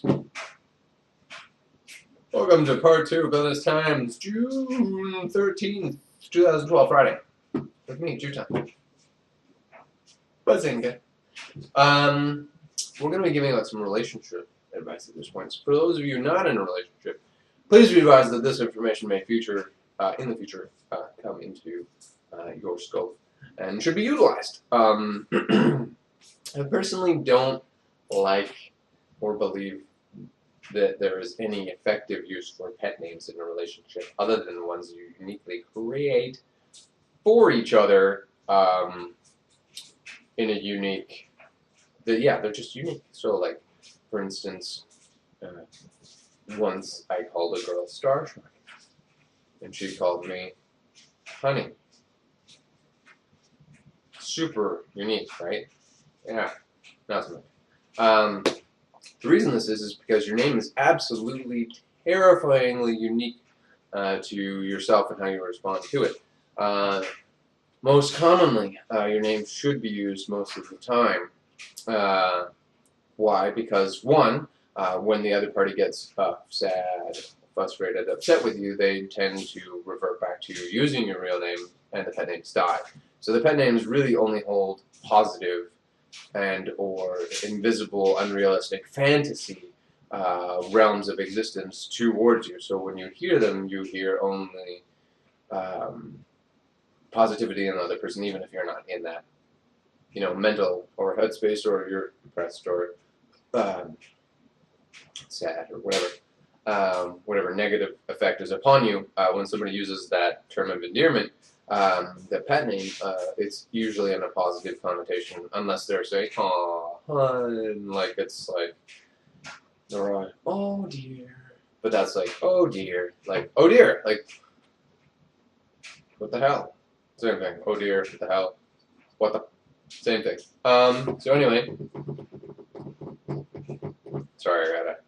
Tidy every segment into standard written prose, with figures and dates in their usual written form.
Welcome to part 2 of Villainous Times, June 13th, 2012, Friday. With me, it's your time. Buzzing again. We're going to be giving out some relationship advice at this point. So for those of you not in a relationship, please be advised that this information may in the future, come into your scope and should be utilized. I personally don't like or believe that there is any effective use for pet names in a relationship other than the ones you uniquely create for each other in a unique, they're just unique. So like, for instance, once I called a girl Starstruck and she called me Honey. Super unique, right? Yeah, not so much. The reason this is because your name is absolutely terrifyingly unique to yourself and how you respond to it. Most commonly, your name should be used most of the time. Why? Because one, when the other party gets sad, frustrated, upset with you, they tend to revert back to you using your real name, and the pet names die. So the pet names really only hold positive and or invisible, unrealistic fantasy realms of existence towards you. So when you hear them, you hear only positivity in the other person, even if you're not in that, mental or headspace, or you're depressed or sad or whatever negative effect is upon you. When somebody uses that term of endearment, the pet name, it's usually in a positive connotation, unless they're saying, "Aw, hun," like it's like, they're like, "Oh dear," but that's like, "Oh dear," like, "Oh dear," like, what the hell? Same thing. Oh dear, what the hell? What the? Same thing. So anyway, sorry, I got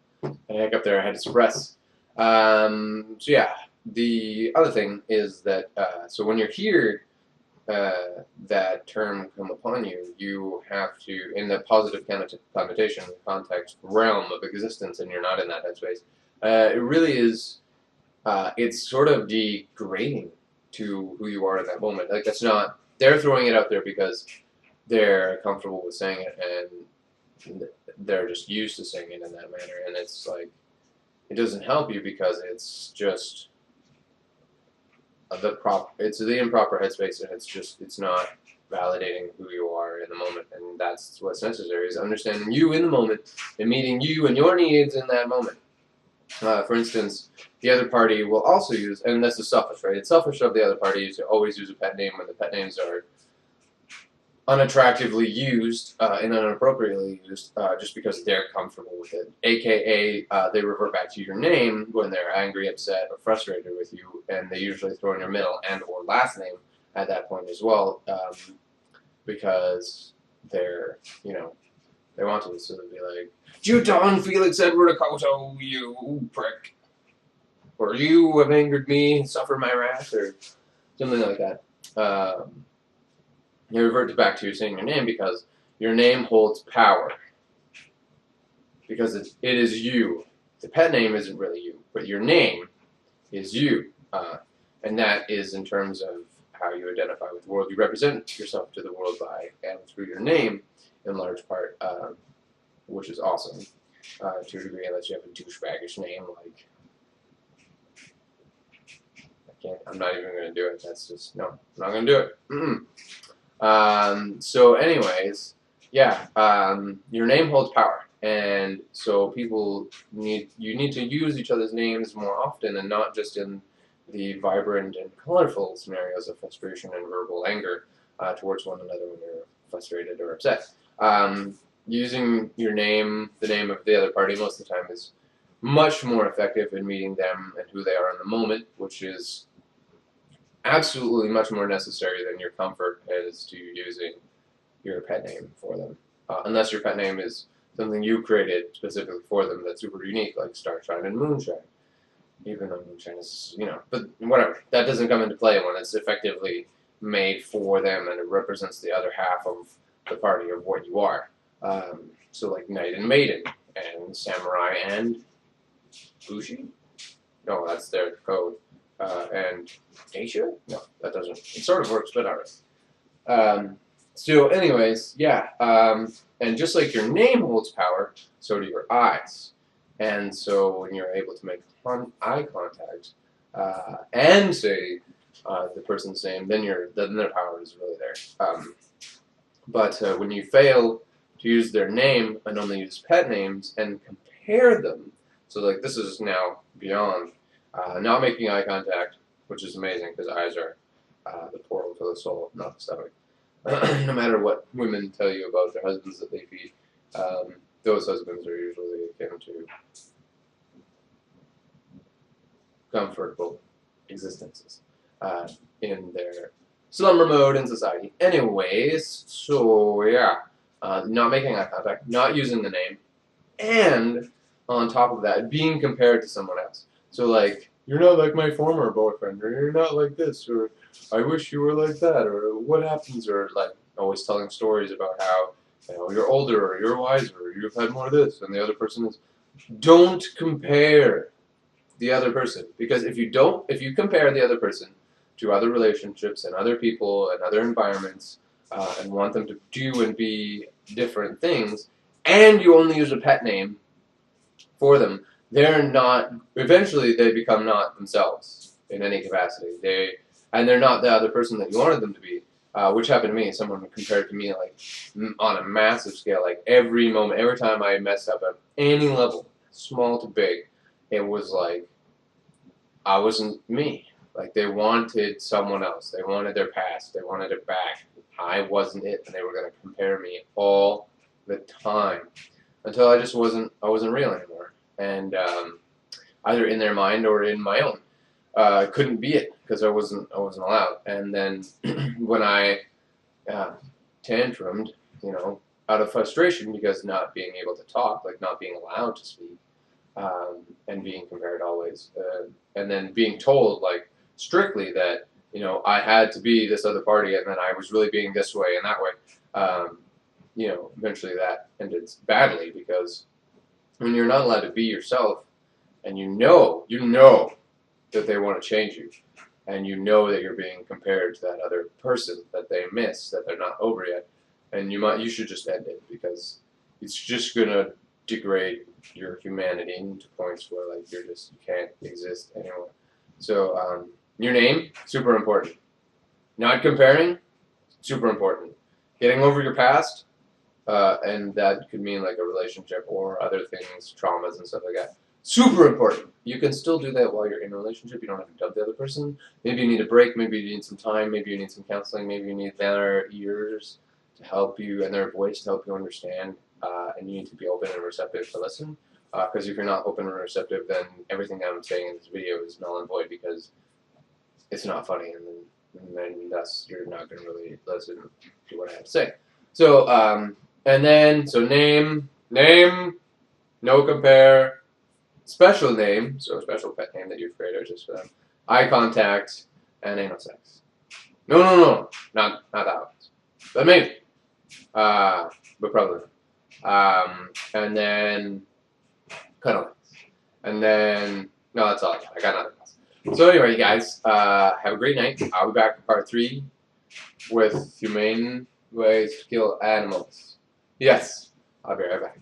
a hiccup there. I had to suppress. So yeah. The other thing is that, so when you hear that term come upon you, you have to, in the positive connotation, context, realm of existence, and you're not in that headspace, it really is, it's sort of degrading to who you are in that moment. Like, that's not, they're throwing it out there because they're comfortable with saying it, and they're just used to saying it in that manner, and it's like, it doesn't help you because it's just it's the improper headspace, and it's not validating who you are in the moment, and that's what's necessary, is understanding you in the moment and meeting you and your needs in that moment. For instance, the other party will also use, and this is selfish, right? It's selfish of the other party to always use a pet name when the pet names are unattractively used and inappropriately used just because they're comfortable with it. AKA, they revert back to your name when they're angry, upset, or frustrated with you, and they usually throw in your middle and or last name at that point as well, because they're, they want to. So they'll be like, "Juton Felix Edward Akoto, you prick," or "You have angered me, suffer my wrath," or something like that. You revert back to saying your name because your name holds power. Because it is you. The pet name isn't really you, but your name is you. And that is in terms of how you identify with the world. You represent yourself to the world by and through your name, in large part, which is awesome to a degree, unless you have a douchebaggish name like, I'm not even going to do it. That's just, no, I'm not going to do it. So anyways, yeah, your name holds power, and so you need to use each other's names more often, and not just in the vibrant and colorful scenarios of frustration and verbal anger towards one another when you're frustrated or upset. Using your name, the name of the other party, most of the time is much more effective in meeting them and who they are in the moment, which is absolutely much more necessary than your comfort is to using your pet name for them. Unless your pet name is something you created specifically for them that's super unique, like Starshine and Moonshine. Even though Moonshine is, but whatever. That doesn't come into play when it's effectively made for them and it represents the other half of the party of what you are. So like Knight and Maiden, and samurai and bushi. No, that's their code. And geisha? No, that doesn't. It sort of works, but not really. So, anyways, yeah. And just like your name holds power, so do your eyes. And so when you're able to make eye contact and say the person's name, then their power is really there. But when you fail to use their name and only use pet names and compare them, so like this is now beyond not making eye contact, which is amazing because eyes are the portal to the soul, not the stomach. No matter what women tell you about their husbands that they feed, those husbands are usually akin to comfortable existences in their slumber mode in society. Anyways, so yeah, not making eye contact, not using the name, and on top of that, being compared to someone else. So like, you're not like my former boyfriend, or you're not like this, or I wish you were like that, or what happens, or like always telling stories about how you're older, or you're wiser, or you've had more of this, and the other person is. Don't compare the other person, because if you compare the other person to other relationships and other people and other environments, and want them to do and be different things, and you only use a pet name for them, they're not. Eventually, they become not themselves in any capacity. They're not the other person that you wanted them to be, which happened to me. Someone compared to me like on a massive scale, like every moment, every time I messed up at any level, small to big, it was like I wasn't me. Like they wanted someone else. They wanted their past. They wanted it back. I wasn't it, and they were going to compare me all the time until I just wasn't. I wasn't real anymore, and either in their mind or in my own. I couldn't be it because I wasn't allowed. And then when I tantrumed, out of frustration because not being able to talk, like not being allowed to speak, and being compared always, and then being told like strictly that I had to be this other party, and then I was really being this way and that way. Eventually that ended badly because when you're not allowed to be yourself, and you know that they want to change you, and you know that you're being compared to that other person that they miss, that they're not over yet, and you should just end it because it's just gonna degrade your humanity into points where like you can't exist anymore. So your name, super important. Not comparing, super important. Getting over your past, and that could mean like a relationship or other things, traumas and stuff like that. Super important. You can still do that while you're in a relationship. You don't have to dump the other person. Maybe you need a break. Maybe you need some time. Maybe you need some counseling. Maybe you need their ears to help you and their voice to help you understand. And you need to be open and receptive to listen. Because if you're not open and receptive, then everything I'm saying in this video is null and void because it's not funny, and then thus you're not going to really listen to what I have to say. So, name, no compare, special name, so a special pet name that you've created just for them, eye contact, and anal sex. No, not that one. But maybe, but probably not. And then cuddling. And then, no, that's all I got. I got nothing else. So anyway, guys, have a great night. I'll be back for part 3 with humane ways to kill animals. Yes, I'll be right back.